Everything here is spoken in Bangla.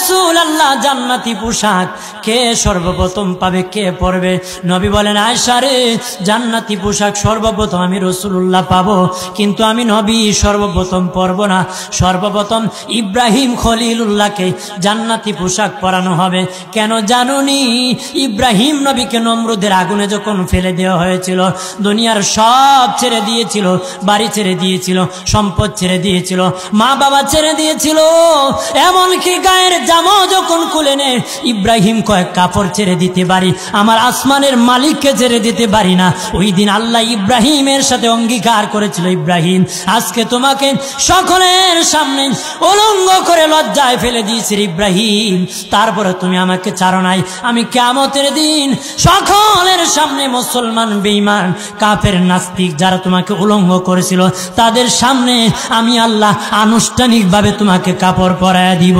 রাসূলুল্লাহ জান্নাতি পোশাক কে সর্বপ্রথম পাবে, কে পরবে? নবী বলেন, আয়েশা রে, জান্নাতি পোশাক সর্বপ্রথম আমি রাসূলুল্লাহ পাবো, কিন্তু আমি নবী সর্বপ্রথম পরব না। সর্বপ্রথম ইব্রাহিম খলিলুল্লাহকে জান্নাতি পোশাক পরানো হবে। কেন জানুনি? ইব্রাহিম নবীকে নমরুদের আগুনে যখন ফেলে দেওয়া হয়েছিল, দুনিয়ার সব ছেড়ে দিয়েছিল, বাড়ি ছেড়ে দিয়েছিল, সম্পদ ছেড়ে দিয়েছিল, মা বাবা ছেড়ে দিয়েছিল, এমনকি গায়ের জামা যখন খুলে নে, ইব্রাহিম কয়েক কাপড় ছেড়ে দিতে পারি, আমার আসমানের মালিককে ছেড়ে দিতে পারি না। ওই দিন আল্লাহ ইব্রাহিমের সাথে অঙ্গীকার করেছিল, ইব্রাহিম আজকে তোমাকে সকলের সামনে উলঙ্গ করে লজ্জায় ফেলে দিয়েছি ইব্রাহিম, তারপরে তুমি আমাকে ছাড়ো নাই। আমি কিয়ামতের দিন সকলের সামনে মুসলমান, বেঈমান, কাফের, নাস্তিক যারা তোমাকে উলঙ্গ করেছিল তাদের সামনে আমি আল্লাহ আনুষ্ঠানিকভাবে তোমাকে কাপড় পরায়া দিব।